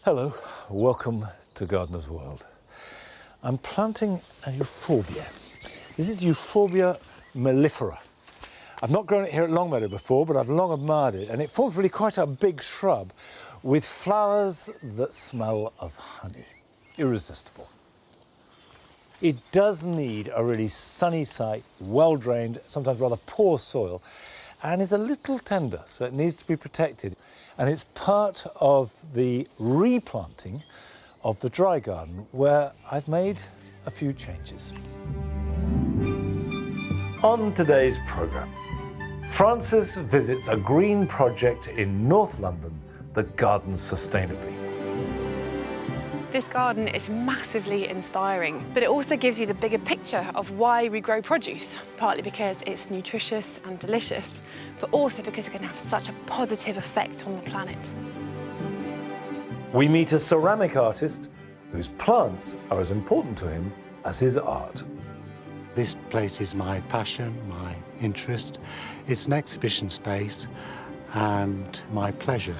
Hello, welcome to Gardener's World. I'm planting a euphorbia. This is Euphorbia mellifera. I've not grown it here at Longmeadow before, but I've long admired it, and it forms really quite a big shrub with flowers that smell of honey. Irresistible. It does need a really sunny site, well-drained, sometimes rather poor soil, and is a little tender, so it needs to be protected. And it's part of the replanting of the dry garden, where I've made a few changes. On today's programme, Francis visits a green project in North London that gardens sustainably. This garden is massively inspiring, but it also gives you the bigger picture of why we grow produce, partly because it's nutritious and delicious, but also because it can have such a positive effect on the planet. We meet a ceramic artist whose plants are as important to him as his art. This place is my passion, my interest. It's an exhibition space and my pleasure.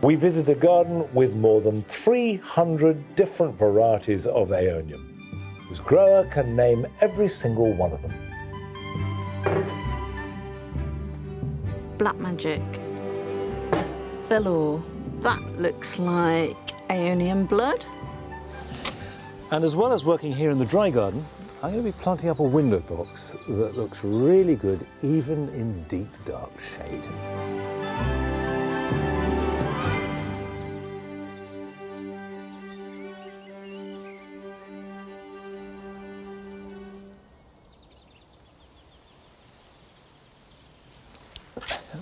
We visit a garden with more than 300 different varieties of aeonium, whose grower can name every single one of them. Black Magic. Velour. That looks like aeonium blood. And as well as working here in the dry garden, I'm going to be planting up a window box that looks really good even in deep, dark shade.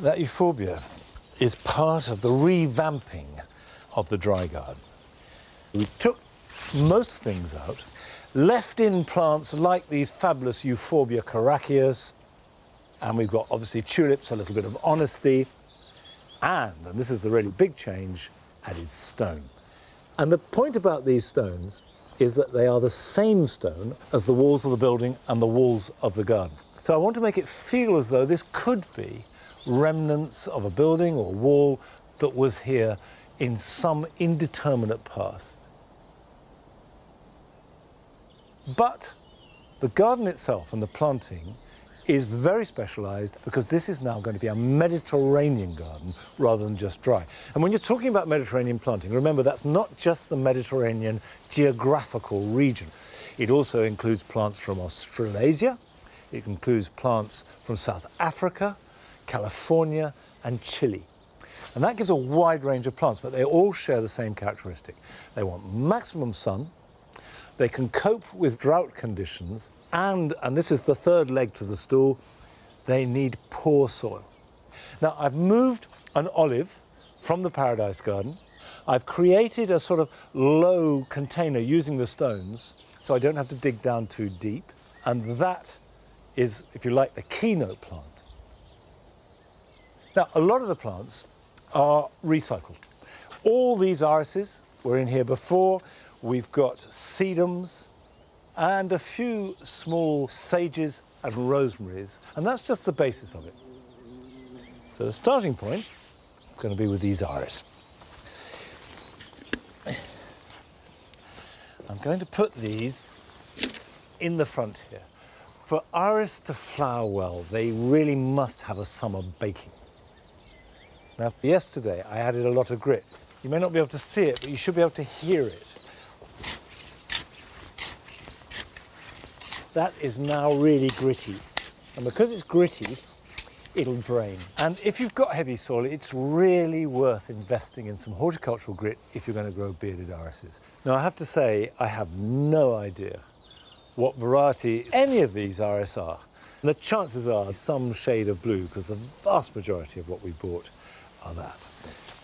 That euphorbia is part of the revamping of the dry garden. We took most things out, left in plants like these fabulous Euphorbia caraceus, and we've got obviously tulips, a little bit of honesty, and this is the really big change, added stone. And the point about these stones is that they are the same stone as the walls of the building and the walls of the garden. So I want to make it feel as though this could be remnants of a building or wall that was here in some indeterminate past. But the garden itself and the planting is very specialised because this is now going to be a Mediterranean garden rather than just dry. And when you're talking about Mediterranean planting, remember that's not just the Mediterranean geographical region. It also includes plants from Australasia, it includes plants from South Africa, California and Chile. And that gives a wide range of plants, but they all share the same characteristic. They want maximum sun, they can cope with drought conditions, and this is the third leg to the stool, they need poor soil. Now, I've moved an olive from the Paradise Garden. I've created a sort of low container using the stones, so I don't have to dig down too deep. And that is, if you like, the keynote plant. Now, a lot of the plants are recycled. All these irises were in here before. We've got sedums and a few small sages and rosemaries, and that's just the basis of it. So the starting point is going to be with these iris. I'm going to put these in the front here. For iris to flower well, they really must have a summer baking. Now, yesterday I added a lot of grit. You may not be able to see it, but you should be able to hear it. That is now really gritty. And because it's gritty, it'll drain. And if you've got heavy soil, it's really worth investing in some horticultural grit if you're going to grow bearded irises. Now, I have to say, I have no idea what variety any of these iris are. And the chances are some shade of blue, because the vast majority of what we bought are that.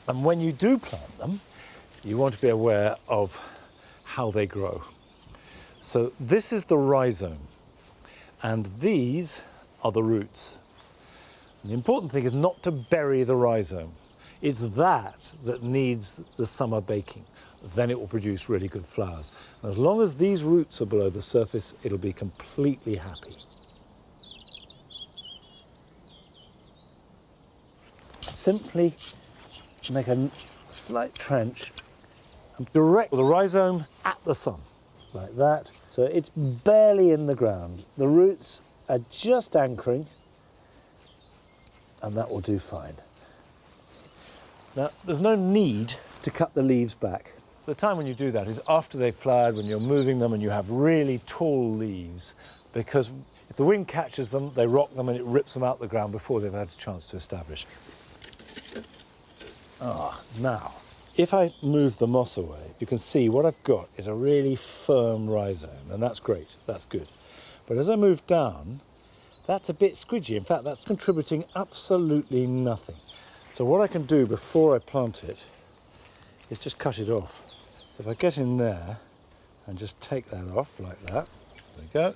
And when you do plant them, you want to be aware of how they grow. So this is the rhizome, and these are the roots. And the important thing is not to bury the rhizome. It's that that needs the summer baking. Then it will produce really good flowers. And as long as these roots are below the surface, it'll be completely happy. Simply make a slight trench and direct the rhizome at the sun, like that. So it's barely in the ground. The roots are just anchoring, and that will do fine. Now, there's no need to cut the leaves back. The time when you do that is after they've flowered, when you're moving them and you have really tall leaves, because if the wind catches them, they rock them and it rips them out the ground before they've had a chance to establish. Now, if I move the moss away, you can see what I've got is a really firm rhizome, and that's great, that's good. But as I move down, that's a bit squidgy. In fact, that's contributing absolutely nothing. So what I can do before I plant it is just cut it off. So if I get in there and just take that off like that, there we go,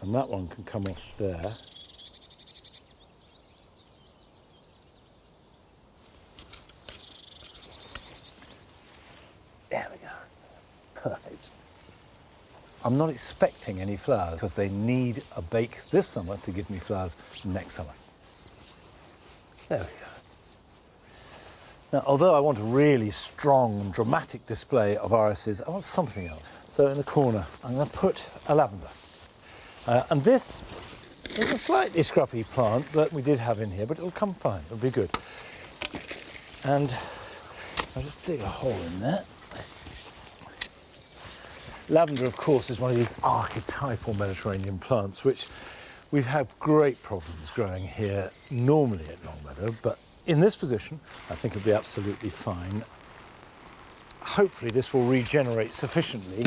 and that one can come off there. There we go. Perfect. I'm not expecting any flowers because they need a bake this summer to give me flowers next summer. There we go. Now, although I want a really strong, dramatic display of irises, I want something else. So in the corner, I'm going to put a lavender. And this is a slightly scruffy plant that we did have in here, but it'll come fine, it'll be good. And I'll just dig a hole in there. Lavender, of course, is one of these archetypal Mediterranean plants, which we've had great problems growing here normally at Longmeadow, but in this position, I think it'll be absolutely fine. Hopefully this will regenerate sufficiently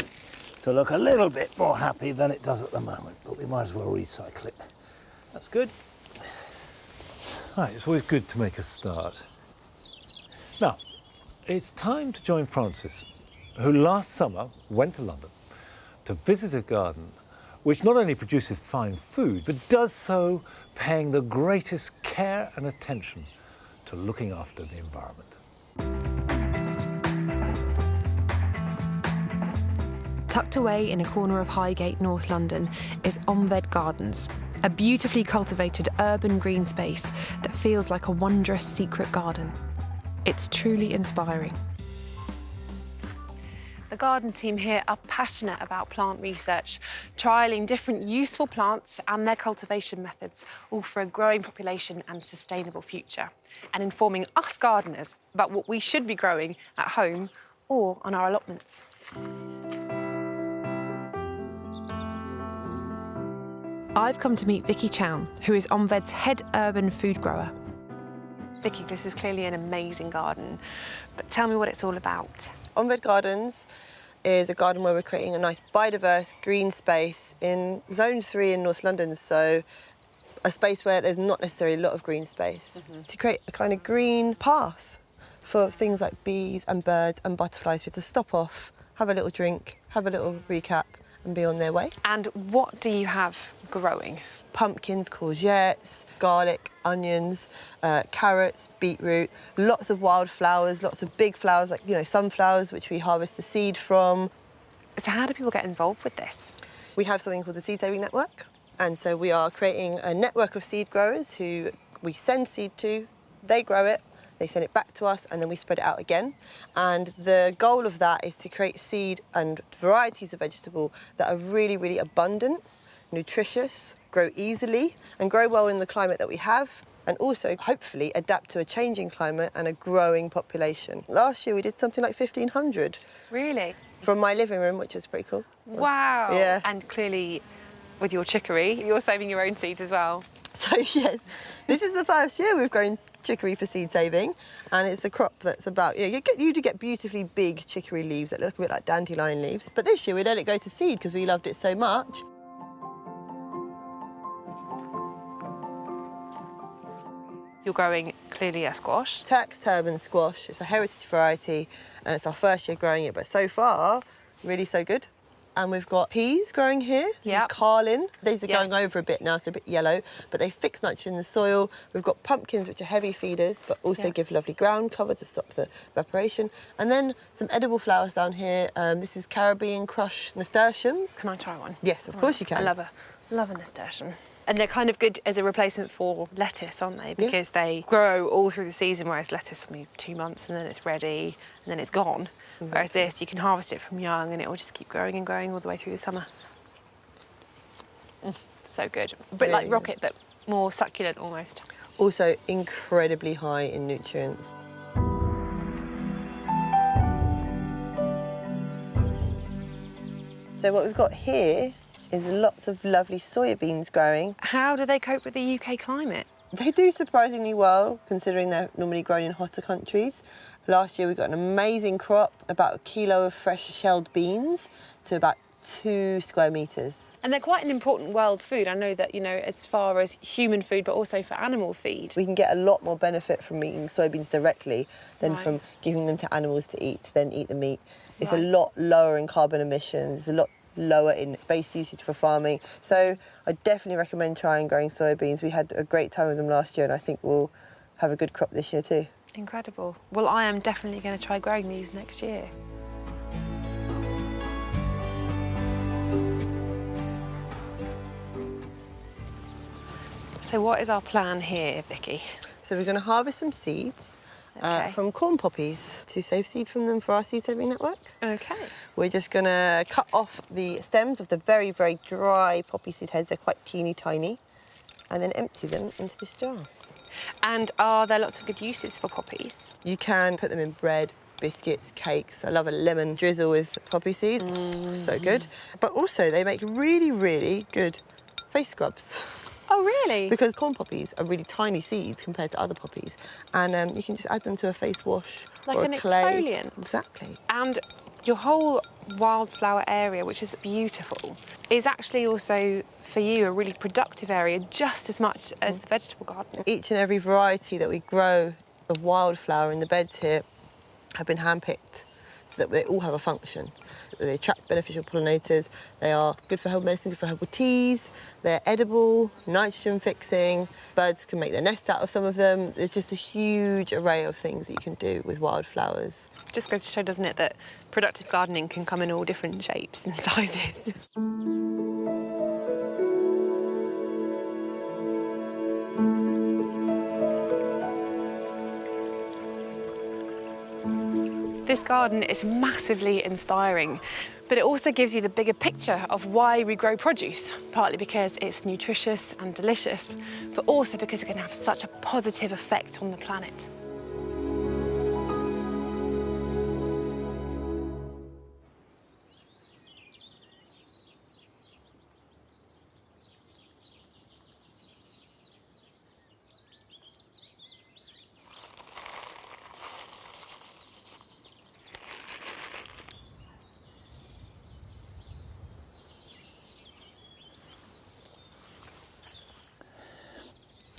to look a little bit more happy than it does at the moment, but we might as well recycle it. That's good. Right, it's always good to make a start. Now, it's time to join Francis, who last summer went to London to visit a garden which not only produces fine food, but does so paying the greatest care and attention to looking after the environment. Tucked away in a corner of Highgate, North London, is Onved Gardens, a beautifully cultivated urban green space that feels like a wondrous secret garden. It's truly inspiring. The garden team here are passionate about plant research, trialling different useful plants and their cultivation methods, all for a growing population and sustainable future, and informing us gardeners about what we should be growing at home or on our allotments. I've come to meet Vicky Chown, who is Onved's head urban food grower. Vicky, this is clearly an amazing garden, but tell me what it's all about. Onved Gardens is a garden where we're creating a nice biodiverse green space in Zone 3 in North London, so a space where there's not necessarily a lot of green space, to create a kind of green path for things like bees and birds and butterflies to stop off, have a little drink, have a little recap and be on their way. And what do you have growing? Pumpkins, courgettes, garlic, onions, carrots, beetroot, lots of wildflowers, lots of big flowers like, sunflowers, which we harvest the seed from. So how do people get involved with this? We have something called the Seed Saving Network, and so we are creating a network of seed growers who we send seed to, they grow it, they send it back to us, and then we spread it out again. And the goal of that is to create seed and varieties of vegetable that are really, really abundant, nutritious, grow easily, and grow well in the climate that we have, and also hopefully adapt to a changing climate and a growing population. Last year we did something like 1,500. Really? From my living room, which was pretty cool. Wow. Yeah. And clearly, with your chicory, you're saving your own seeds as well. So yes, this is the first year we've grown chicory for seed saving, and it's a crop that's about, you do get beautifully big chicory leaves that look a bit like dandelion leaves, but this year we let it go to seed because we loved it so much. You're growing clearly a squash. Turk's turban squash. It's a heritage variety, and it's our first year growing it, but so far, really so good. And we've got peas growing here. This is carlin. These are going over a bit now, so a bit yellow, but they fix nitrogen in the soil. We've got pumpkins, which are heavy feeders, but also give lovely ground cover to stop the evaporation. And then some edible flowers down here. This is Caribbean crush nasturtiums. Can I try one? Yes, of course you can. I love a nasturtium. And they're kind of good as a replacement for lettuce, aren't they? Because they grow all through the season, whereas lettuce, I mean, 2 months and then it's ready and then it's gone. Exactly. Whereas this, you can harvest it from young and it will just keep growing and growing all the way through the summer. So good. A bit like rocket, but more succulent almost. Also incredibly high in nutrients. So what we've got here is lots of lovely soybeans growing. How do they cope with the UK climate? They do surprisingly well, considering they're normally grown in hotter countries. Last year we got an amazing crop, about 1 kilo of fresh shelled beans to about 2 square metres. And they're quite an important world food. I know that, you know, as far as human food, but also for animal feed. We can get a lot more benefit from eating soybeans directly than from giving them to animals to eat, to then eat the meat. It's a lot lower in carbon emissions, it's a lot lower in space usage for farming. So I definitely recommend trying growing soybeans. We had a great time with them last year and I think we'll have a good crop this year too. Incredible. Well, I am definitely going to try growing these next year. So what is our plan here, Vicky? So we're going to harvest some seeds from corn poppies to save seed from them for our seed saving network. Okay. We're just going to cut off the stems of the very, very dry poppy seed heads. They're quite teeny tiny. And then empty them into this jar. And are there lots of good uses for poppies? You can put them in bread, biscuits, cakes. I love a lemon drizzle with poppy seeds. So good. But also they make really, really good face scrubs. Oh, really? Because corn poppies are really tiny seeds compared to other poppies. And you can just add them to a face wash like or an a clay. exfoliant? Exactly. And your whole wildflower area, which is beautiful, is actually also, for you, a really productive area, just as much as the vegetable garden. Each and every variety that we grow of wildflower in the beds here have been handpicked so that they all have a function. They attract beneficial pollinators, they are good for herbal medicine, good for herbal teas, they're edible, nitrogen fixing, birds can make their nest out of some of them. There's just a huge array of things that you can do with wildflowers. Just goes to show, doesn't it, that productive gardening can come in all different shapes and sizes. This garden is massively inspiring, but it also gives you the bigger picture of why we grow produce, partly because it's nutritious and delicious, but also because it can have such a positive effect on the planet.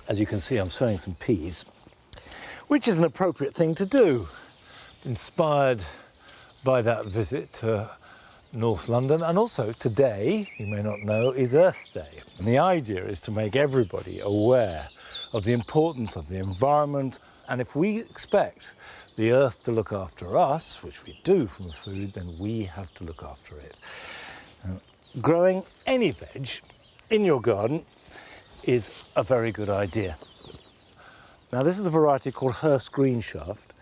As you can see, I'm sowing some peas, which is an appropriate thing to do. Inspired by that visit to North London, and also today, you may not know, is Earth Day. And the idea is to make everybody aware of the importance of the environment. And if we expect the earth to look after us, which we do from food, then we have to look after it. Growing any veg in your garden is a very good idea. Now, this is a variety called Hurst Green Shaft,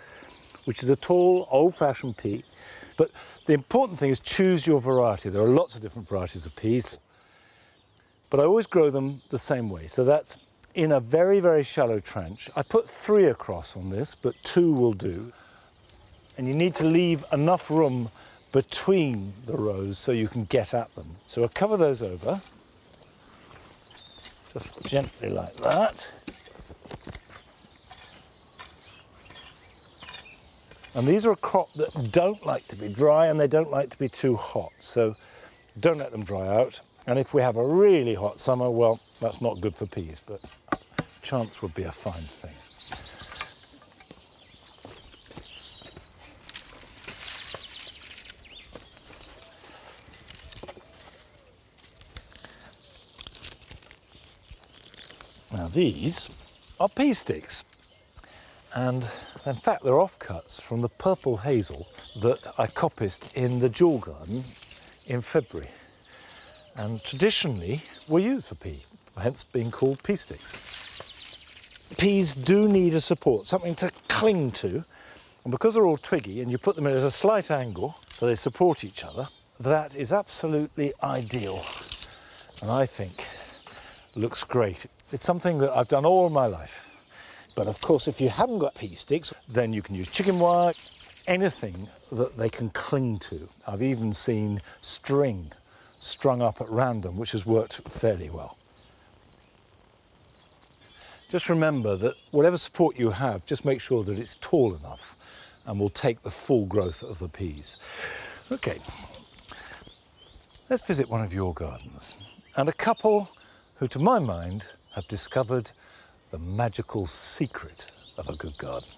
which is a tall, old-fashioned pea. But the important thing is choose your variety. There are lots of different varieties of peas, but I always grow them the same way. So that's in a very, very shallow trench. I put 3 across on this, but 2 will do. And you need to leave enough room between the rows so you can get at them. So I'll cover those over. Just gently like that. And these are a crop that don't like to be dry and they don't like to be too hot. So don't let them dry out. And if we have a really hot summer, well, that's not good for peas, but chance would be a fine thing. Now these are pea sticks, and in fact they're offcuts from the purple hazel that I coppiced in the jewel garden in February, and traditionally were used for pea hence being called pea sticks. Peas do need a support, something to cling to, and because they're all twiggy and you put them in at a slight angle so they support each other, that is absolutely ideal, and I think looks great. It's something that I've done all my life. But of course, if you haven't got pea sticks, then you can use chicken wire, anything that they can cling to. I've even seen string strung up at random, which has worked fairly well. Just remember that whatever support you have, just make sure that it's tall enough and will take the full growth of the peas. Okay, let's visit one of your gardens, and a couple who, to my mind, have discovered the magical secret of a good garden.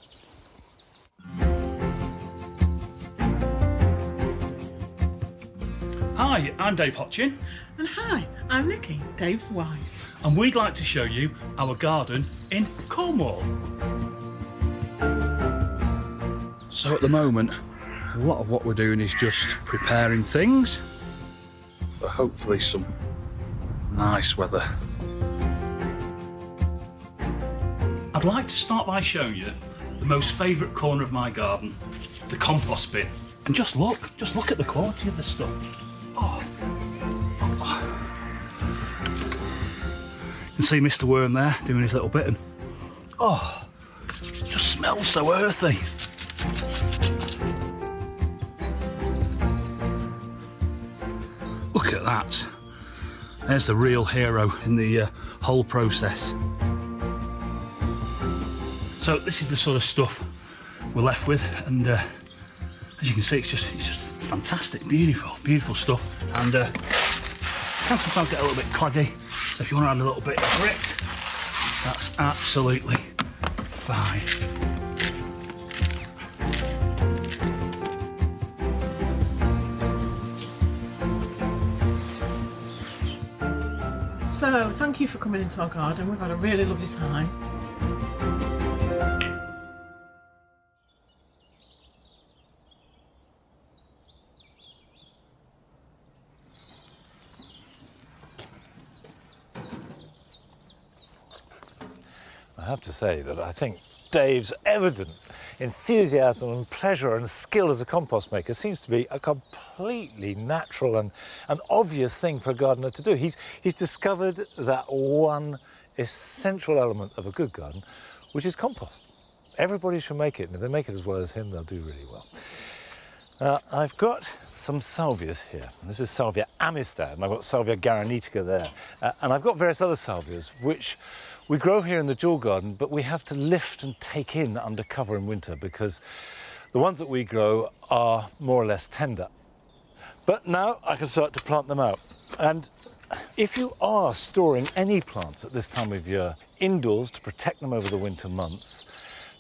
Hi, I'm Dave Hotchin. And hi, I'm Nikki, Dave's wife. And we'd like to show you our garden in Cornwall. So at the moment, a lot of what we're doing is just preparing things for hopefully some nice weather. I'd like to start by showing you the most favourite corner of my garden, the compost bin. And just look at the quality of the stuff. Oh. You can see Mr. Worm there doing his little bit, and oh, it just smells so earthy. Look at that. There's the real hero in the whole process. So this is the sort of stuff we're left with, and as you can see, it's just fantastic, beautiful stuff, and can sometimes get a little bit cloggy. So if you want to add a little bit of grit, that's absolutely fine. So, thank you for coming into our garden. We've had a really lovely time. I have to say that I think Dave's evident enthusiasm and pleasure and skill as a compost maker seems to be a completely natural and obvious thing for a gardener to do. He's discovered that one essential element of a good garden, which is compost. Everybody should make it, and if they make it as well as him, they'll do really well. I've got some salvias here. This is Salvia amistad, and I've got Salvia garanetica there. And I've got various other salvias, which we grow here in the dual garden, but we have to lift and take in under cover in winter because the ones that we grow are more or less tender. But now I can start to plant them out. And if you are storing any plants at this time of year indoors to protect them over the winter months,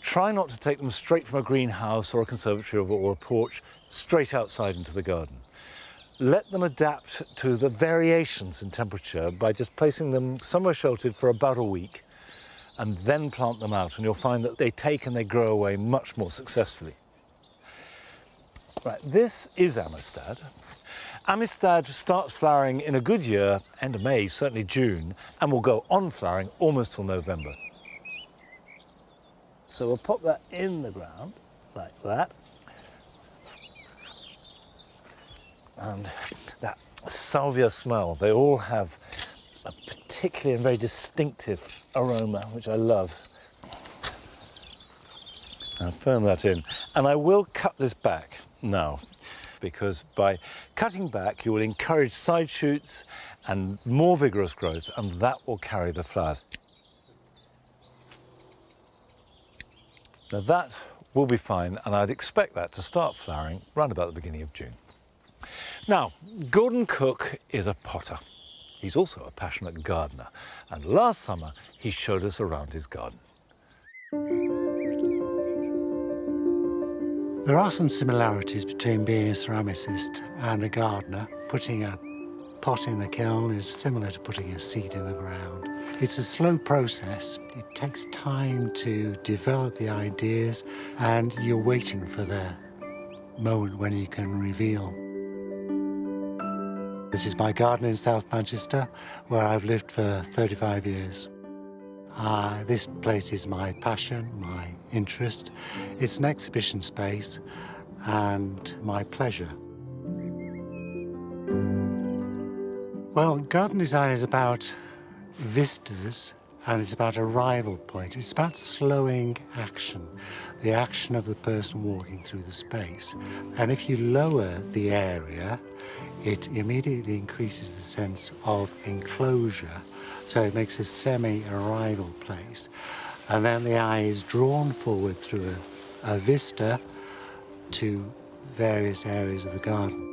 try not to take them straight from a greenhouse or a conservatory or a porch straight outside into the garden. Let them adapt to the variations in temperature by just placing them somewhere sheltered for about a week and then plant them out, and you'll find that they take and they grow away much more successfully. Right, this is amistad. Amistad starts flowering in a good year, end of May, certainly June, and will go on flowering almost till November. So we'll pop that in the ground like that. And that salvia smell, they all have a particularly and very distinctive aroma, which I love. I'll firm that in. And I will cut this back now, because by cutting back, you will encourage side shoots and more vigorous growth, and that will carry the flowers. Now that will be fine, and I'd expect that to start flowering round about the beginning of June. Now, Gordon Cook is a potter. He's also a passionate gardener, and last summer he showed us around his garden. There are some similarities between being a ceramicist and a gardener. Putting a pot in the kiln is similar to putting a seed in the ground. It's a slow process. It takes time to develop the ideas, and you're waiting for the moment when you can reveal. This is my garden in South Manchester, where I've lived for 35 years. This place is my passion, my interest. It's an exhibition space and my pleasure. Well, garden design is about vistas and it's about arrival point. It's about slowing action, the action of the person walking through the space. And if you lower the area, it immediately increases the sense of enclosure. So it makes a semi-arrival place. And then the eye is drawn forward through a vista to various areas of the garden.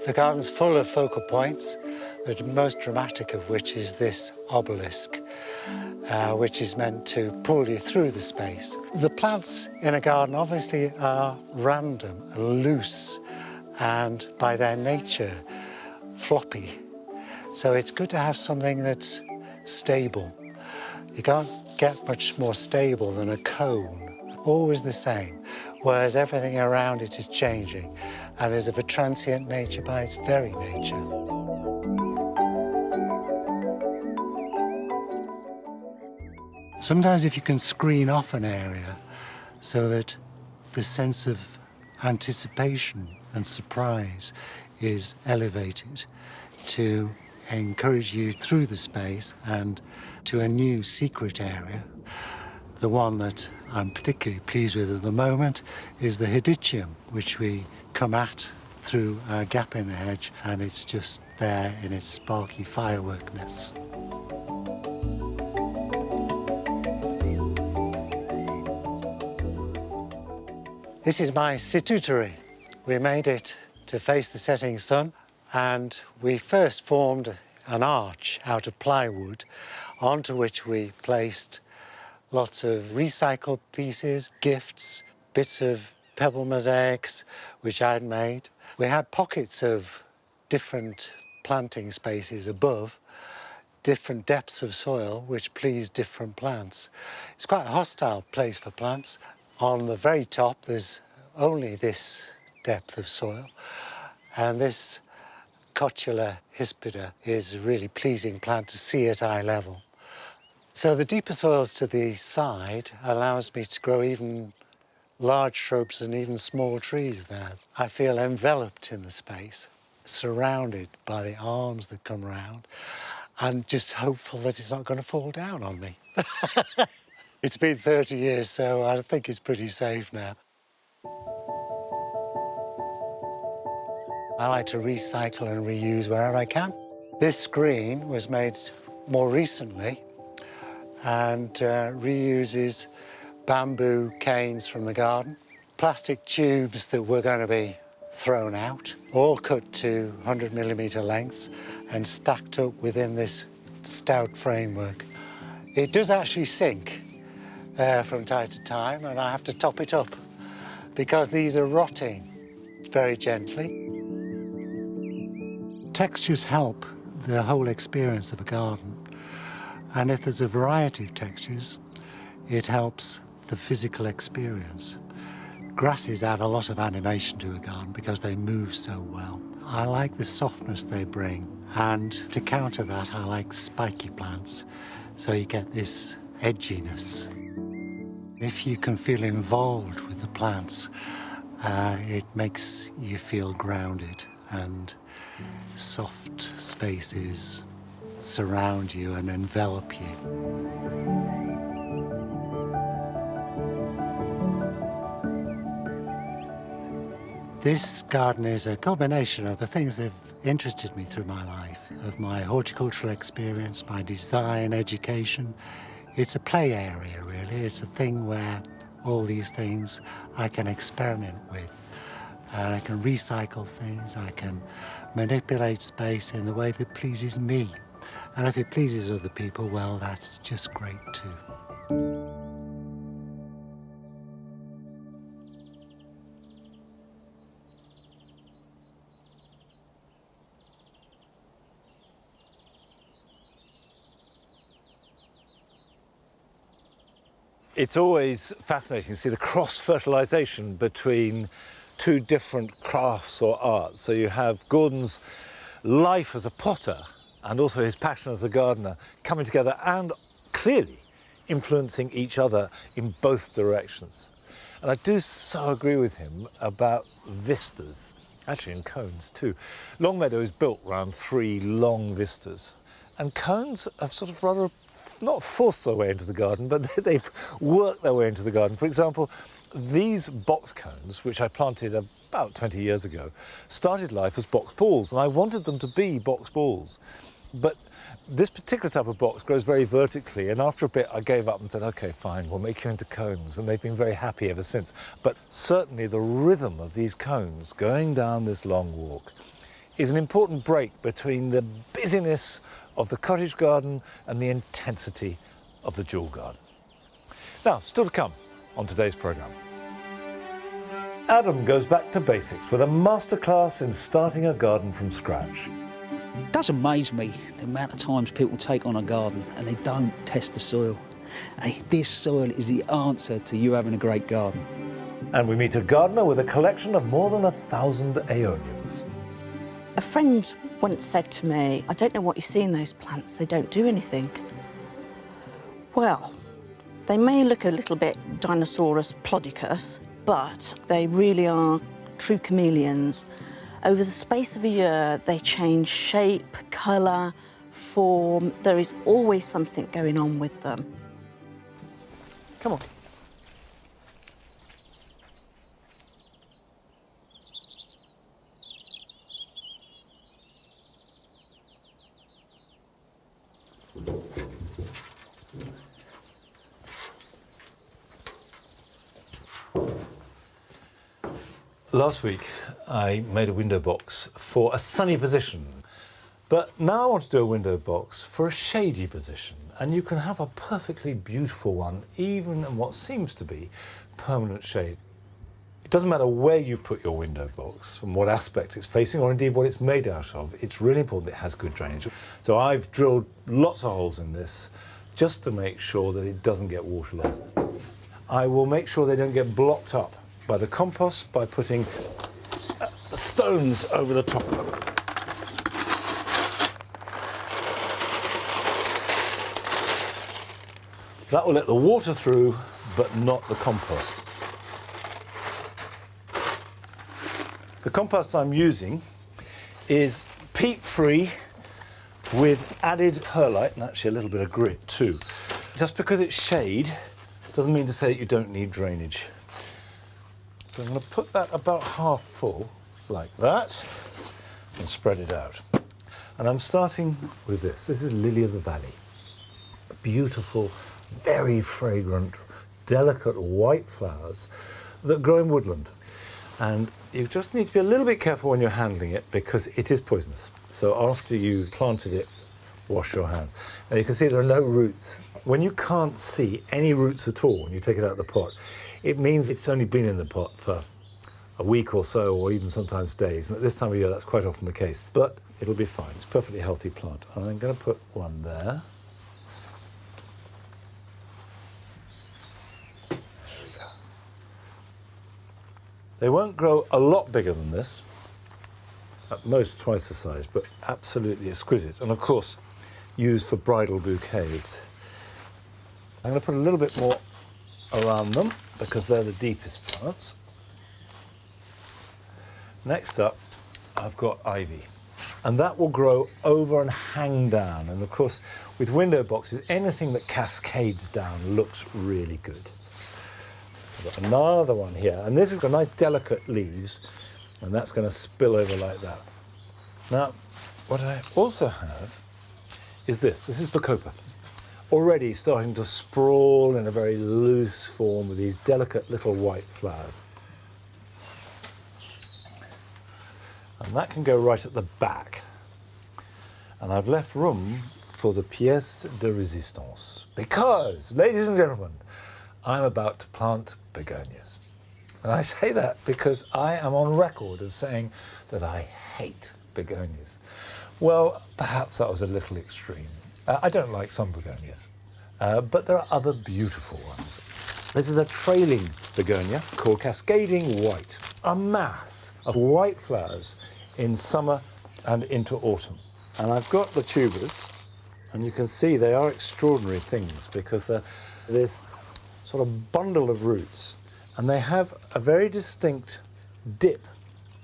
The garden's full of focal points, the most dramatic of which is this obelisk, which is meant to pull you through the space. The plants in a garden obviously are random, loose, and by their nature, floppy. So it's good to have something that's stable. You can't get much more stable than a cone, always the same, whereas everything around it is changing and is of a transient nature by its very nature. Sometimes if you can screen off an area so that the sense of anticipation and surprise is elevated to encourage you through the space and to a new secret area. The one that I'm particularly pleased with at the moment is the Hedychium, which we come at through a gap in the hedge, and it's just there in its sparky fireworkness. This is my situtary. We made it to face the setting sun, and we first formed an arch out of plywood onto which we placed lots of recycled pieces, gifts, bits of pebble mosaics which I'd made. We had pockets of different planting spaces above, different depths of soil which pleased different plants. It's quite a hostile place for plants. On the very top there's only this depth of soil, and this Cotula hispida is a really pleasing plant to see at eye level. So the deeper soils to the side allows me to grow even large shrubs and even small trees there. I feel enveloped in the space, surrounded by the arms that come round, and just hopeful that it's not going to fall down on me. It's been 30 years, so I think it's pretty safe now. I like to recycle and reuse wherever I can. This screen was made more recently and reuses bamboo canes from the garden, plastic tubes that were going to be thrown out, all cut to 100mm lengths and stacked up within this stout framework. It does actually sink from time to time, and I have to top it up because these are rotting very gently. Textures help the whole experience of a garden, and if there's a variety of textures, it helps the physical experience. Grasses add a lot of animation to a garden because they move so well. I like the softness they bring, and to counter that, I like spiky plants, so you get this edginess. If you can feel involved with the plants, it makes you feel grounded, and soft spaces surround you and envelop you. This garden is a combination of the things that have interested me through my life, of my horticultural experience, my design, education. It's a play area, really. It's a thing where all these things I can experiment with. And I can recycle things, I can manipulate space in the way that pleases me. And if it pleases other people, well, that's just great too. It's always fascinating to see the cross-fertilisation between two different crafts or arts. So you have Gordon's life as a potter and also his passion as a gardener coming together and clearly influencing each other in both directions. And I do so agree with him about vistas, actually in cones too. Longmeadow is built around 3 long vistas, and cones have sort of rather not forced their way into the garden, but they've worked their way into the garden. For example, these box cones, which I planted about 20 years ago, started life as box balls, and I wanted them to be box balls. But this particular type of box grows very vertically, and after a bit I gave up and said, okay, fine, we'll make you into cones, and they've been very happy ever since. But certainly the rhythm of these cones going down this long walk is an important break between the busyness of the cottage garden and the intensity of the dual garden. Now, still to come on today's programme. Adam goes back to basics with a masterclass in starting a garden from scratch. It does amaze me the amount of times people take on a garden and they don't test the soil. Hey, this soil is the answer to you having a great garden. And we meet a gardener with a collection of more than 1,000 aeoniums. A friend once said to me, I don't know what you see in those plants, they don't do anything. Well, they may look a little bit Dinosaurus plodicus, but they really are true chameleons. Over the space of a year, they change shape, colour, form. There is always something going on with them. Come on. Last week, I made a window box for a sunny position, but now I want to do a window box for a shady position, and you can have a perfectly beautiful one, even in what seems to be permanent shade. It doesn't matter where you put your window box, from what aspect it's facing, or indeed what it's made out of. It's really important it has good drainage. So I've drilled lots of holes in this just to make sure that it doesn't get waterlogged. I will make sure they don't get blocked up by the compost by putting stones over the top of them. That will let the water through, but not the compost. The compost I'm using is peat-free with added perlite and actually a little bit of grit too. Just because it's shade doesn't mean to say that you don't need drainage. So I'm going to put that about half full, like that, and spread it out. And I'm starting with this. This is Lily of the Valley. Beautiful, very fragrant, delicate white flowers that grow in woodland. And you just need to be a little bit careful when you're handling it because it is poisonous. So after you've planted it, wash your hands. Now you can see there are no roots. When you can't see any roots at all when you take it out of the pot, it means it's only been in the pot for a week or so, or even sometimes days. And at this time of year, that's quite often the case. But it'll be fine. It's a perfectly healthy plant. And I'm going to put one there. They won't grow a lot bigger than this, at most twice the size, but absolutely exquisite. And of course, used for bridal bouquets. I'm going to put a little bit more around them because they're the deepest plants. Next up, I've got ivy, and that will grow over and hang down. And of course, with window boxes, anything that cascades down looks really good. I've got another one here, and this has got nice delicate leaves, and that's going to spill over like that. Now, what I also have is this. This is bacopa, already starting to sprawl in a very loose form with these delicate little white flowers. And that can go right at the back. And I've left room for the pièce de résistance because, ladies and gentlemen, I'm about to plant begonias. And I say that because I am on record of saying that I hate begonias. Well, perhaps that was a little extreme. I don't like some begonias, but there are other beautiful ones. This is a trailing begonia called cascading white, a mass of white flowers in summer and into autumn. And I've got the tubers, and you can see they are extraordinary things because they're this sort of bundle of roots, and they have a very distinct dip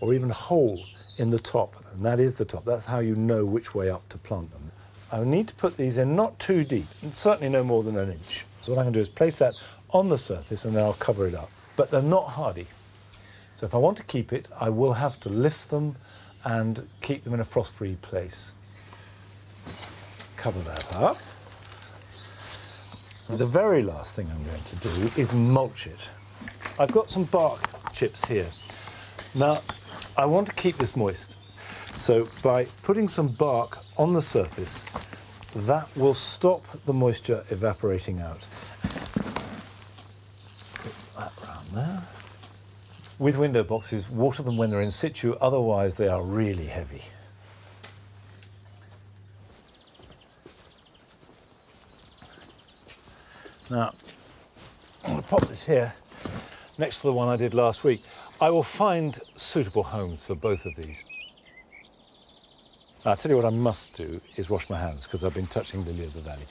or even hole in the top, and that is the top. That's how you know which way up to plant them. I need to put these in not too deep, and certainly no more than an inch. So what I can do is place that on the surface and then I'll cover it up. But they're not hardy. So if I want to keep it, I will have to lift them and keep them in a frost-free place. Cover that up. The very last thing I'm going to do is mulch it. I've got some bark chips here. Now, I want to keep this moist. So by putting some bark on the surface, that will stop the moisture evaporating out. Put that round there. With window boxes, water them when they're in situ, otherwise they are really heavy. Now, I'm going to pop this here next to the one I did last week. I will find suitable homes for both of these. I'll tell you what I must do is wash my hands because I've been touching Lily of the Valley.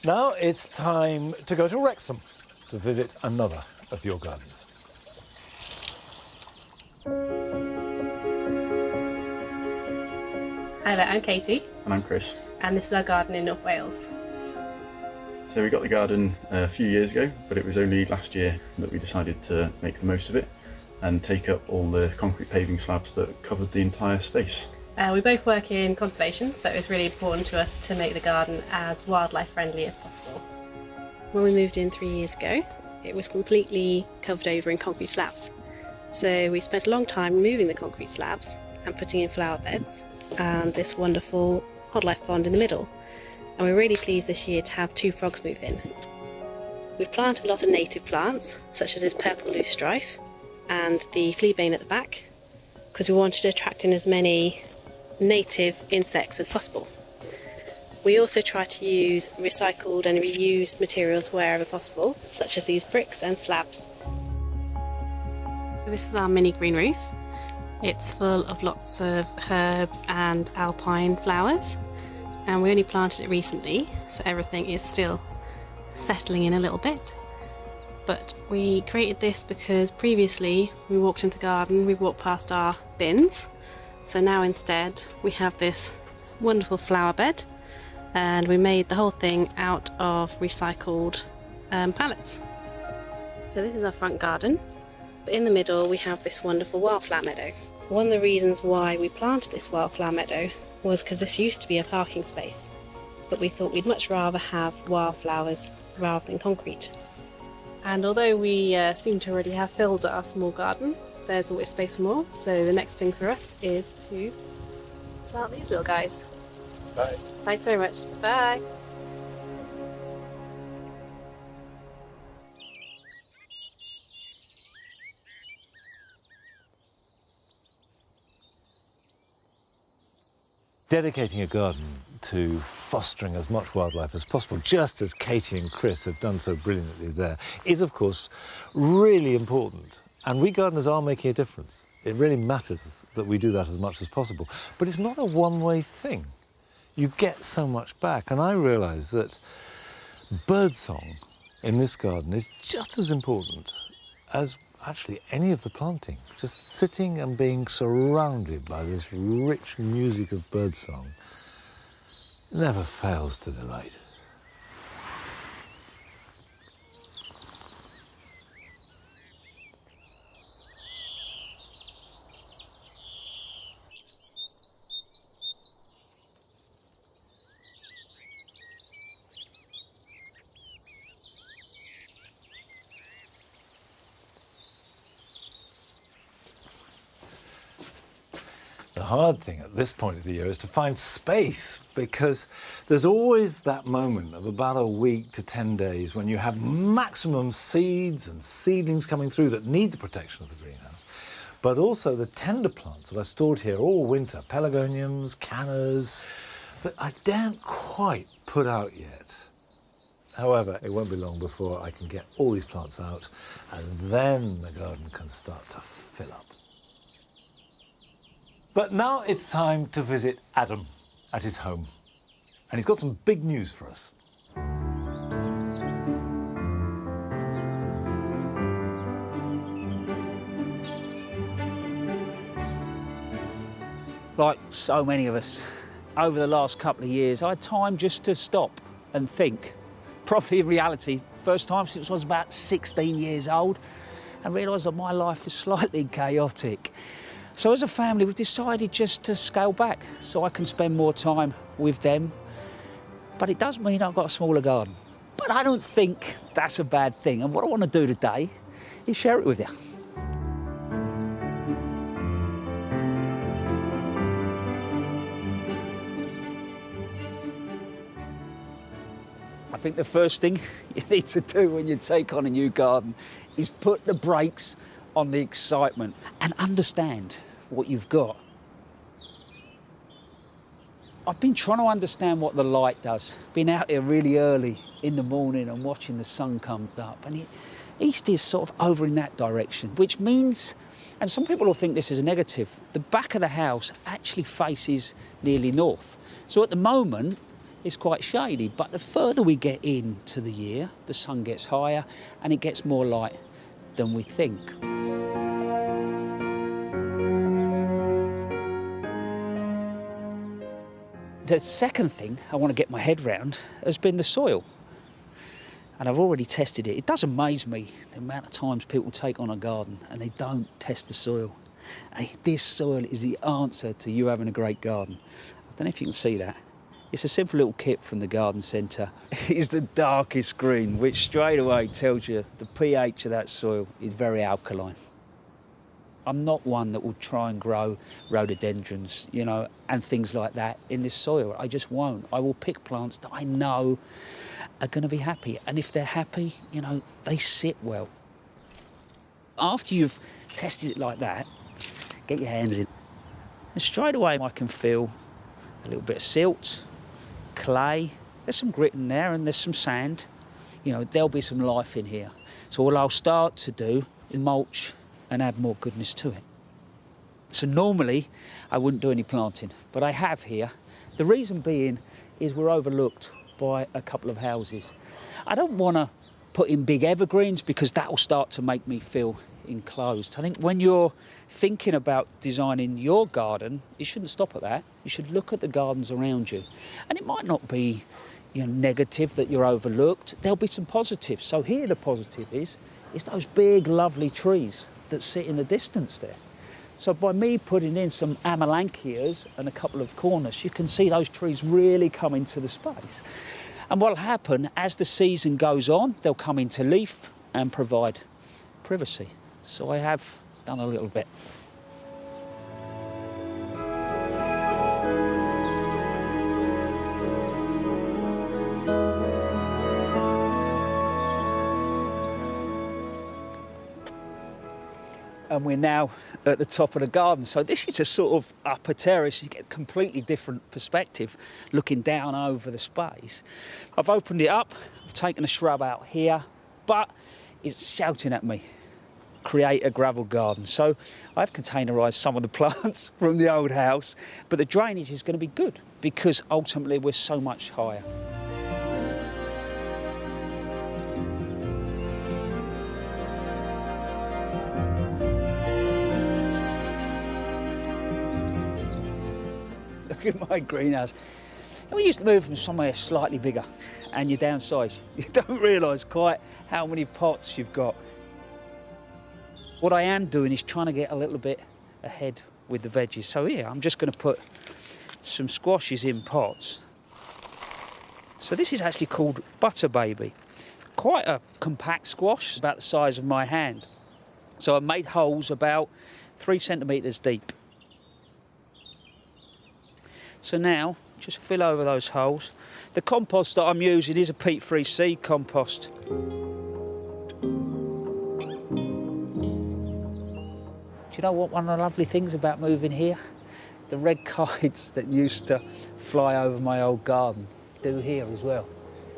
Now it's time to go to Wrexham to visit another of your gardens. Hi there, I'm Katie. And I'm Chris. And this is our garden in North Wales. So we got the garden a few years ago, but it was only last year that we decided to make the most of it and take up all the concrete paving slabs that covered the entire space. We both work in conservation, so it was really important to us to make the garden as wildlife friendly as possible. When we moved in 3 years ago, it was completely covered over in concrete slabs. So we spent a long time removing the concrete slabs and putting in flower beds and this wonderful wildlife pond in the middle. And we're really pleased this year to have 2 frogs move in. We've planted a lot of native plants, such as this purple loosestrife and the fleabane at the back, because we wanted to attract in as many native insects as possible. We also try to use recycled and reused materials wherever possible, such as these bricks and slabs. This is our mini green roof. It's full of lots of herbs and alpine flowers, and we only planted it recently, so everything is still settling in a little bit. But we created this because previously we walked into the garden, we walked past our bins, so now instead we have this wonderful flower bed, and we made the whole thing out of recycled pallets. So this is our front garden, but in the middle we have this wonderful wildflower meadow. One of the reasons why we planted this wildflower meadow was because this used to be a parking space, but we thought we'd much rather have wildflowers rather than concrete. And although we seem to already have filled our small garden, there's always space for more, so the next thing for us is to plant these little guys. Bye. Thanks very much. Bye. Dedicating a garden to fostering as much wildlife as possible, just as Katie and Chris have done so brilliantly there, is of course really important. And we gardeners are making a difference. It really matters that we do that as much as possible. But it's not a one-way thing. You get so much back. And I realise that birdsong in this garden is just as important as actually any of the planting. Just sitting and being surrounded by this rich music of birdsong never fails to delight. The hard thing at this point of the year is to find space, because there's always that moment of about a week to 10 days when you have maximum seeds and seedlings coming through that need the protection of the greenhouse. but also the tender plants that I stored here all winter, pelargoniums, cannas, that I daren't quite put out yet. However, it won't be long before I can get all these plants out, and then the garden can start to fill up. But now it's time to visit Adam at his home. And he's got some big news for us. Like so many of us, over the last couple of years, I had time just to stop and think. Probably in reality, first time since I was about 16 years old, and realised that my life was slightly chaotic. So as a family, we've decided just to scale back so I can spend more time with them. But it does mean I've got a smaller garden. But I don't think that's a bad thing. And what I want to do today is share it with you. I think the first thing you need to do when you take on a new garden is put the brakes on the excitement and understand what you've got. I've been trying to understand what the light does. Been out here really early in the morning and watching the sun come up, and east is sort of over in that direction, which means, and some people will think this is a negative, the back of the house actually faces nearly north. So at the moment, it's quite shady, but the further we get into the year, the sun gets higher and it gets more light than we think. The second thing I want to get my head round has been the soil. And I've already tested it. It does amaze me the amount of times people take on a garden and they don't test the soil. Hey, this soil is the answer to you having a great garden. I don't know if you can see that. It's a simple little kit from the garden centre. It's the darkest green, which straight away tells you the pH of that soil is very alkaline. I'm not one that will try and grow rhododendrons, you know, and things like that in this soil. I just won't. I will pick plants that I know are going to be happy. And if they're happy, you know, they sit well. After you've tested it like that, get your hands in. And straight away I can feel a little bit of silt, clay. There's some grit in there and there's some sand. You know, there'll be some life in here. So all I'll start to do is mulch and add more goodness to it. So normally I wouldn't do any planting, but I have here. The reason being is we're overlooked by a couple of houses. I don't want to put in big evergreens because that will start to make me feel enclosed. I think when you're thinking about designing your garden, you shouldn't stop at that. You should look at the gardens around you. And it might not be, you know, negative that you're overlooked. There'll be some positives. So here the positive is those big, lovely trees that sit in the distance there. So by me putting in some amelanchias and a couple of corners, you can see those trees really come into the space. And what'll happen as the season goes on, they'll come into leaf and provide privacy. So I have done a little bit. And we're now at the top of the garden. So this is a sort of upper terrace. You get a completely different perspective looking down over the space. I've opened it up, I've taken a shrub out here, but it's shouting at me, create a gravel garden. So I've containerised some of the plants from the old house, but the drainage is going to be good because ultimately we're so much higher. Look at my greenhouse. We used to move from somewhere slightly bigger and you downsize. You don't realise quite how many pots you've got. What I am doing is trying to get a little bit ahead with the veggies. So here, I'm just going to put some squashes in pots. So this is actually called Butter Baby. Quite a compact squash, about the size of my hand. So I made holes about 3 centimetres deep. So now, just fill over those holes. The compost that I'm using is a peat-free seed compost. you know what one of the lovely things about moving here? The red kites that used to fly over my old garden do here as well.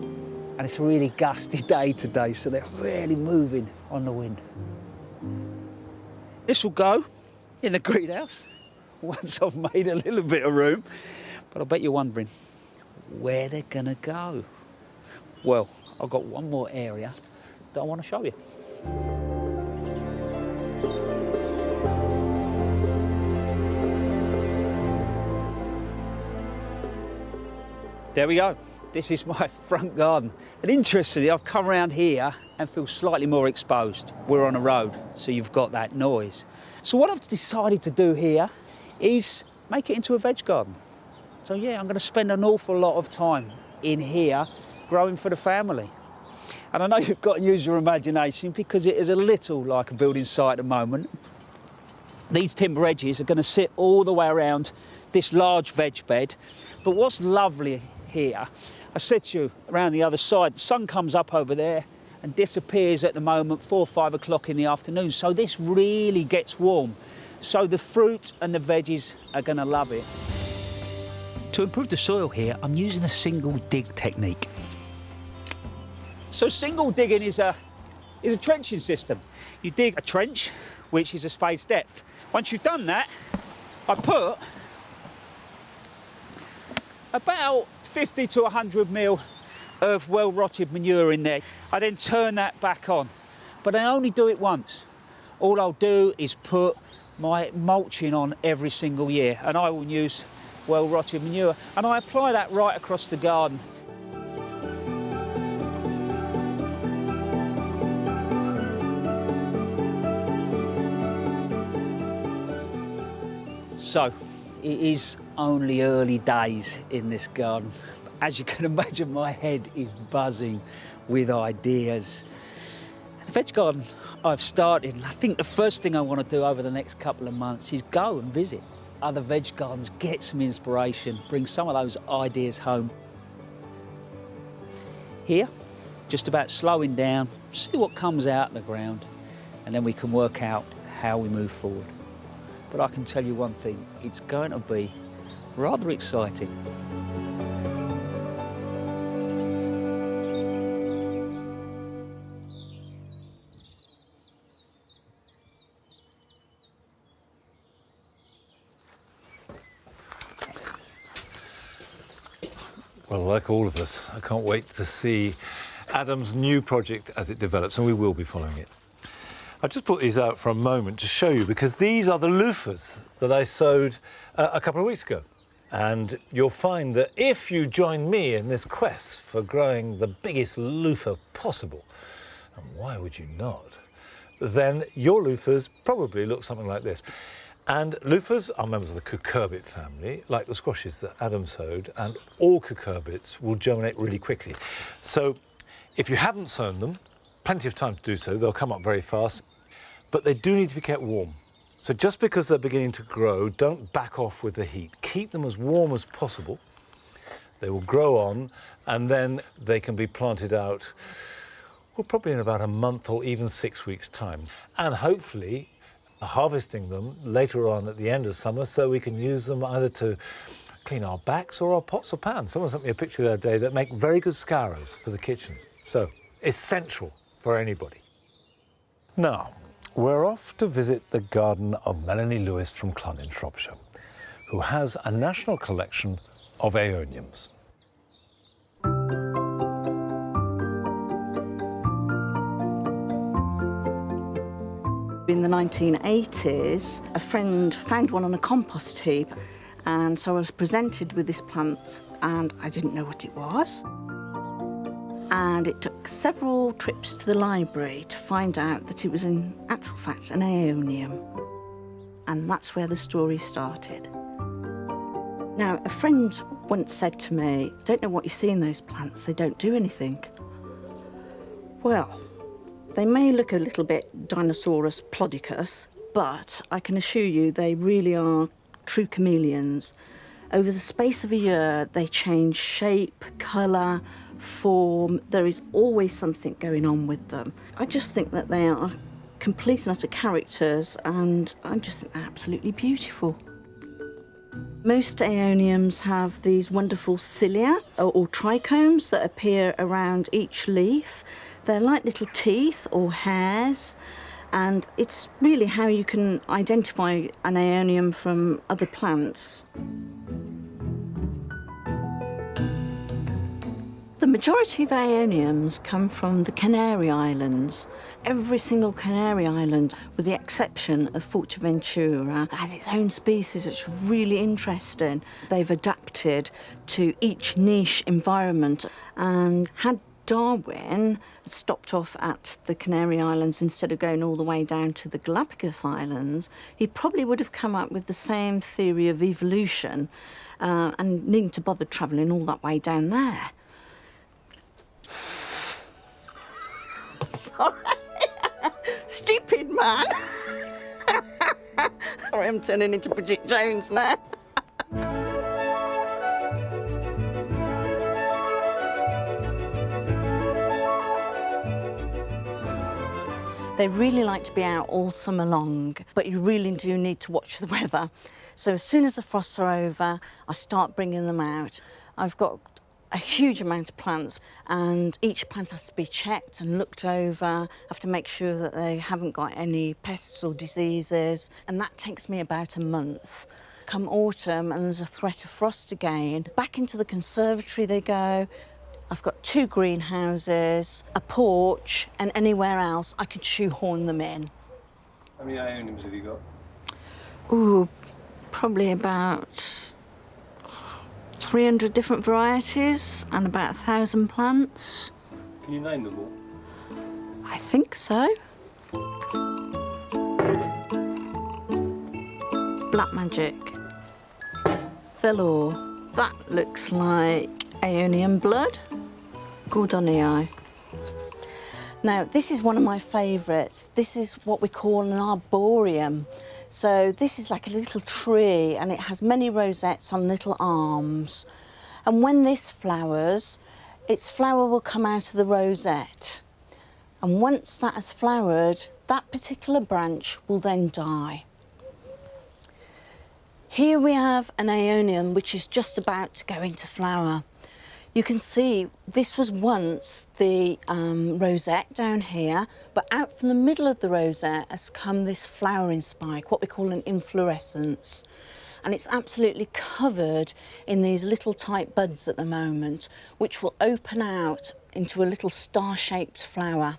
And it's a really gusty day today, so they're really moving on the wind. This will go in the greenhouse once I've made a little bit of room. But I bet you're wondering where they're gonna go. Well, I've got one more area that I want to show you. There we go. This is my front garden. And interestingly, I've come around here and feel slightly more exposed. We're on a road, so you've got that noise. So what I've decided to do here is make it into a veg garden. So yeah, I'm going to spend an awful lot of time in here growing for the family. And I know you've got to use your imagination because it is a little like a building site at the moment. These timber edges are going to sit all the way around this large veg bed. But what's lovely here, I said to you, around the other side, the sun comes up over there and disappears at the moment 4 or 5 o'clock in the afternoon. So this really gets warm. So the fruit and the veggies are going to love it. To improve the soil here, I'm using a single dig technique. So single digging is a trenching system. You dig a trench, which is a spade's depth. Once you've done that, I put about 50 to 100 mil of well-rotted manure in there. I then turn that back on, but I only do it once. All I'll do is put my mulching on every single year, and I will use well-rotted manure, and I apply that right across the garden. So, it is only early days in this garden. As you can imagine, my head is buzzing with ideas. The veg garden I've started, and I think the first thing I want to do over the next couple of months is go and visit other veg gardens, get some inspiration, bring some of those ideas home. Here, just about slowing down, see what comes out of the ground, and then we can work out how we move forward. But I can tell you one thing, it's going to be rather exciting. Well, like all of us, I can't wait to see Adam's new project as it develops, and we will be following it. I just put these out for a moment to show you because these are the loofahs that I sowed a couple of weeks ago. And you'll find that if you join me in this quest for growing the biggest loofah possible, and why would you not, then your loofahs probably look something like this. And loofahs are members of the cucurbit family, like the squashes that Adam sowed, and all cucurbits will germinate really quickly. So if you haven't sown them, plenty of time to do so, they'll come up very fast, but they do need to be kept warm. So just because they're beginning to grow, don't back off with the heat. Keep them as warm as possible. They will grow on, and then they can be planted out, well, probably in about a month or even 6 weeks' time. And hopefully harvesting them later on at the end of summer so we can use them either to clean our backs or our pots or pans. Someone sent me a picture the other day that make very good scourers for the kitchen. So essential for anybody. Now, we're off to visit the garden of Melanie Lewis from Clun in Shropshire, who has a national collection of aeoniums. In the 1980s, a friend found one on a compost heap, and so I was presented with this plant, and I didn't know what it was. And it took several trips to the library to find out that it was in actual fact an aeonium. And that's where the story started. Now, a friend once said to me, "Don't know what you see in those plants, they don't do anything." Well, they may look a little bit Dinosaurus plodicus, but I can assure you they really are true chameleons. Over the space of a year, they change shape, colour, form. There is always something going on with them. I just think that they are complete and utter characters, and I just think they're absolutely beautiful. Most aeoniums have these wonderful cilia or trichomes that appear around each leaf. They're like little teeth or hairs, and it's really how you can identify an aeonium from other plants. The majority of aeoniums come from the Canary Islands. Every single Canary Island, with the exception of Fuerteventura, has its own species. It's really interesting. They've adapted to each niche environment, and had Darwin stopped off at the Canary Islands instead of going all the way down to the Galapagos Islands, he probably would have come up with the same theory of evolution and needing to bother travelling all that way down there. Sorry. Stupid man. Sorry, I'm turning into Bridget Jones now. They really like to be out all summer long, but you really do need to watch the weather. So as soon as the frosts are over, I start bringing them out. I've got a huge amount of plants, and each plant has to be checked and looked over. I have to make sure that they haven't got any pests or diseases, and that takes me about a month. Come autumn and there's a threat of frost again, back into the conservatory they go. I've got 2 greenhouses, a porch, and anywhere else I can shoehorn them in. How many aeoniums have you got? Ooh, probably about 300 different varieties and about 1,000 plants. Can you name them all? I think so. Black Magic. Velour. That looks like Aeonium blood. Gordonii. Now, this is one of my favourites. This is what we call an arboreum. So this is like a little tree, and it has many rosettes on little arms. And when this flowers, its flower will come out of the rosette. And once that has flowered, that particular branch will then die. Here we have an aeonium which is just about to go into flower. You can see this was once the rosette down here, but out from the middle of the rosette has come this flowering spike, what we call an inflorescence. And it's absolutely covered in these little tight buds at the moment, which will open out into a little star-shaped flower.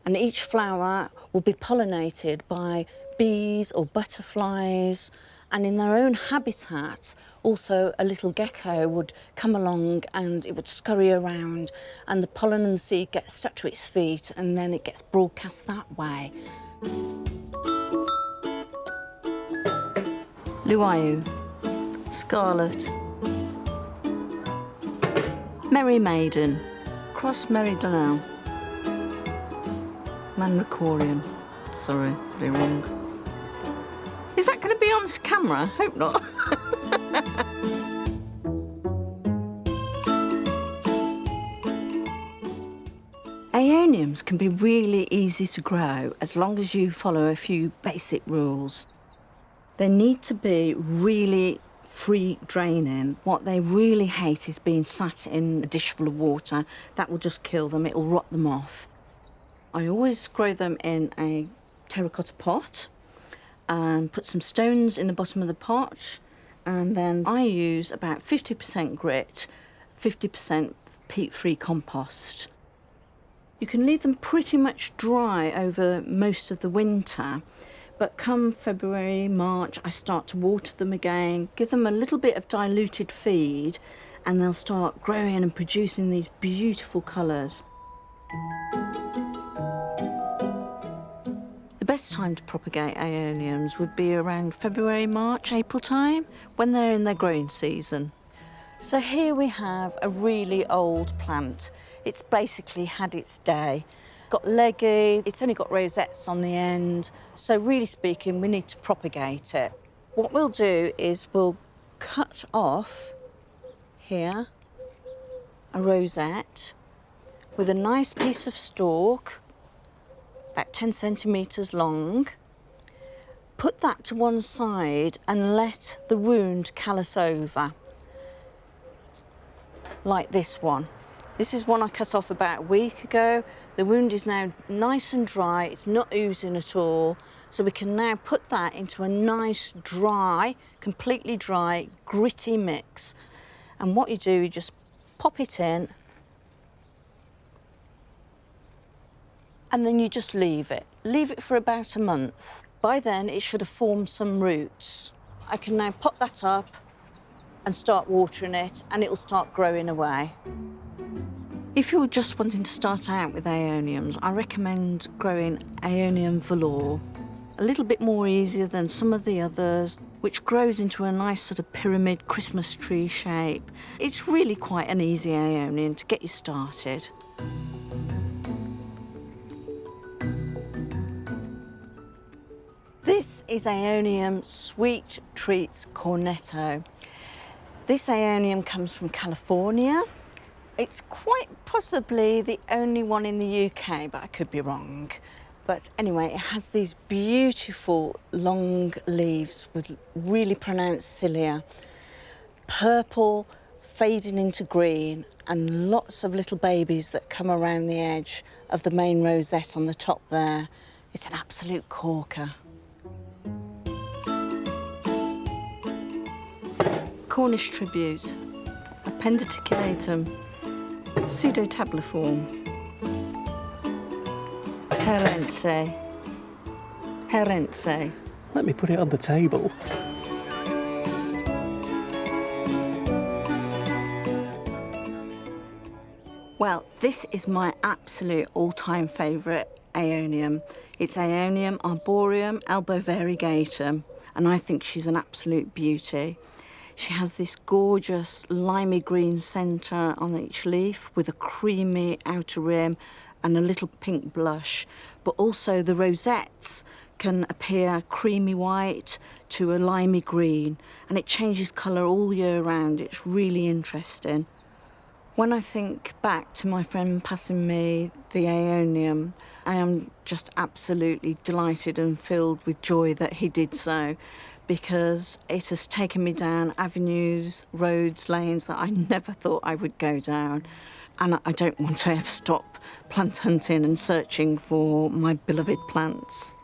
And each flower will be pollinated by bees or butterflies, and in their own habitat, also a little gecko would come along and it would scurry around, and the pollen and the seed gets stuck to its feet, and then it gets broadcast that way. Luau, Scarlet, Merry Maiden, Cross Merry Donnell, Mandracorium. Sorry, pretty wrong. Is that going to be on camera? Hope not. Aeoniums can be really easy to grow as long as you follow a few basic rules. They need to be really free draining. What they really hate is being sat in a dish full of water. That will just kill them, it will rot them off. I always grow them in a terracotta pot and put some stones in the bottom of the pot, and then I use about 50% grit, 50% peat-free compost. You can leave them pretty much dry over most of the winter, but come February, March, I start to water them again, give them a little bit of diluted feed, and they'll start growing and producing these beautiful colours. The best time to propagate aeoniums would be around February, March, April time, when they're in their growing season. So here we have a really old plant. It's basically had its day. It's got leggy, it's only got rosettes on the end, so really speaking, we need to propagate it. What we'll do is we'll cut off here a rosette with a nice piece of stalk, about 10 centimetres long. Put that to one side and let the wound callus over, like this one. This is one I cut off about a week ago. The wound is now nice and dry, it's not oozing at all, so we can now put that into a nice dry, completely dry, gritty mix. And what you do, you just pop it in, and then you just leave it. Leave it for about a month. By then, it should have formed some roots. I can now pop that up and start watering it, and it will start growing away. If you're just wanting to start out with aeoniums, I recommend growing Aeonium velour. A little bit more easier than some of the others, which grows into a nice sort of pyramid Christmas tree shape. It's really quite an easy aeonium to get you started. This is Aeonium Sweet Treats Cornetto. This aeonium comes from California. It's quite possibly the only one in the UK, but I could be wrong. But anyway, it has these beautiful long leaves with really pronounced cilia, purple fading into green, and lots of little babies that come around the edge of the main rosette on the top there. It's an absolute corker. Cornish tribute, Appenditiculatum, pseudotabliform, Herense. Let me put it on the table. Well, this is my absolute all-time favourite aeonium. It's Aeonium arboreum albovariegatum, and I think she's an absolute beauty. She has this gorgeous limey green centre on each leaf with a creamy outer rim and a little pink blush, but also the rosettes can appear creamy white to a limey green, and it changes colour all year round. It's really interesting. When I think back to my friend passing me the aeonium, I am just absolutely delighted and filled with joy that he did so, because it has taken me down avenues, roads, lanes that I never thought I would go down. And I don't want to ever stop plant hunting and searching for my beloved plants.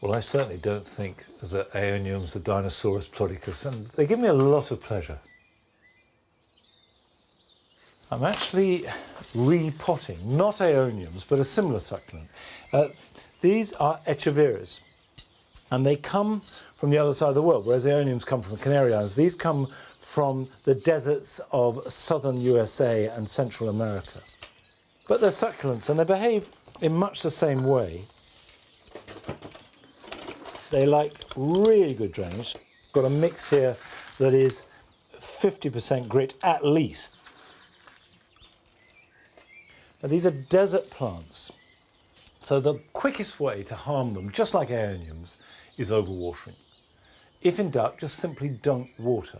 Well, I certainly don't think that aeoniums are Dinosaurus ploticus, and they give me a lot of pleasure. I'm actually repotting, not aeoniums, but a similar succulent. These are echeveras, and they come from the other side of the world, whereas aeoniums come from the Canary Islands. These come from the deserts of southern USA and Central America. But they're succulents, and they behave in much the same way. They like really good drainage. Got a mix here that is 50% grit at least. Now, these are desert plants, so the quickest way to harm them, just like aeoniums, is overwatering. If in doubt, just simply don't water,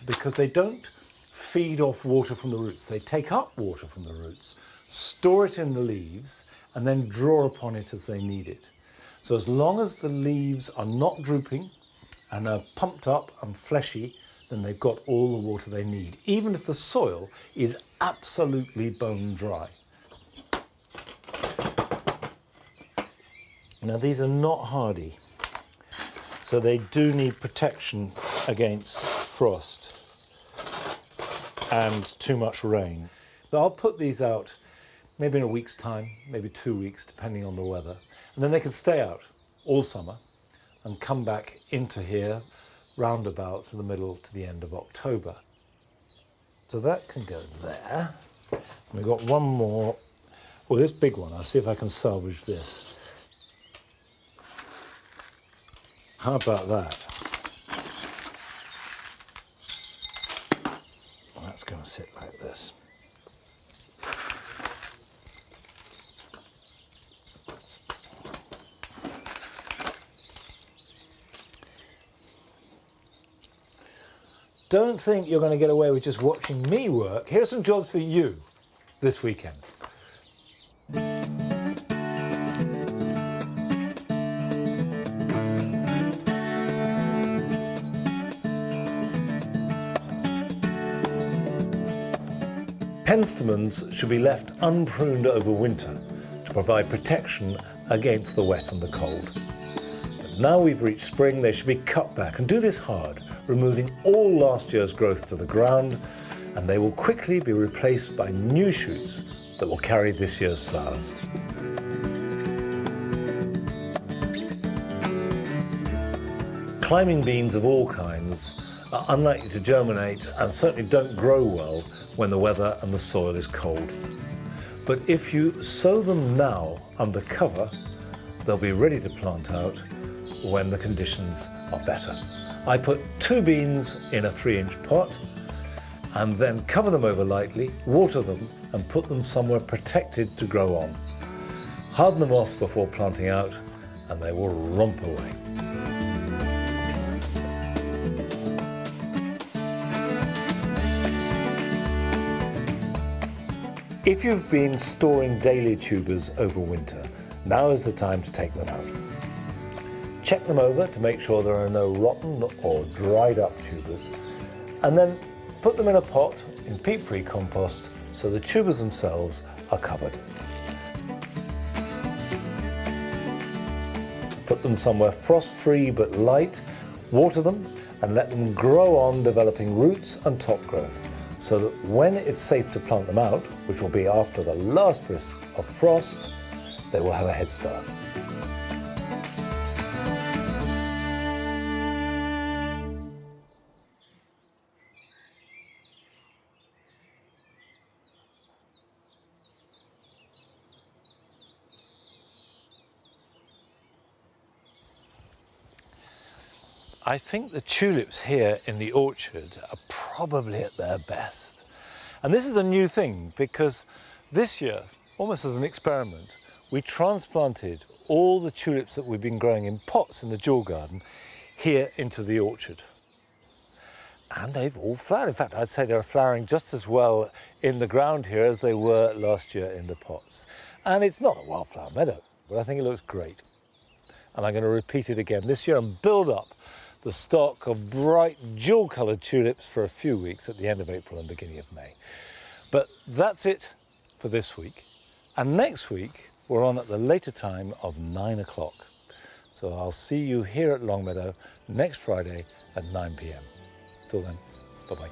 because they don't feed off water from the roots. They take up water from the roots, store it in the leaves, and then draw upon it as they need it. So as long as the leaves are not drooping and are pumped up and fleshy, then they've got all the water they need, even if the soil is absolutely bone dry. Now, these are not hardy, so they do need protection against frost and too much rain. So I'll put these out maybe in a week's time, maybe 2 weeks, depending on the weather. And then they can stay out all summer and come back into here round about to the middle to the end of October. So that can go there. And we've got one more. Well, this big one, I'll see if I can salvage this. How about that? That's going to sit like this. Don't think you're going to get away with just watching me work. Here are some jobs for you this weekend. Penstemons should be left unpruned over winter to provide protection against the wet and the cold. But now we've reached spring, they should be cut back, and do this hard, removing all last year's growth to the ground, and they will quickly be replaced by new shoots that will carry this year's flowers. Climbing beans of all kinds are unlikely to germinate and certainly don't grow well when the weather and the soil is cold. But if you sow them now under cover, they'll be ready to plant out when the conditions are better. I put 2 beans in a 3-inch pot and then cover them over lightly, water them and put them somewhere protected to grow on. Harden them off before planting out and they will romp away. If you've been storing daily tubers over winter, now is the time to take them out. Check them over to make sure there are no rotten or dried up tubers, and then put them in a pot in peat-free compost so the tubers themselves are covered. Put them somewhere frost-free but light, water them and let them grow on, developing roots and top growth, so that when it's safe to plant them out, which will be after the last risk of frost, they will have a head start. I think the tulips here in the orchard are probably at their best. And this is a new thing because this year, almost as an experiment, we transplanted all the tulips that we've been growing in pots in the jewel garden here into the orchard. And they've all flowered. In fact, I'd say they're flowering just as well in the ground here as they were last year in the pots. And it's not a wildflower meadow, but I think it looks great. And I'm going to repeat it again this year and build up the stock of bright jewel-coloured tulips for a few weeks at the end of April and beginning of May. But that's it for this week. And next week, we're on at the later time of 9 o'clock. So I'll see you here at Longmeadow next Friday at 9 p.m. Till then, bye-bye.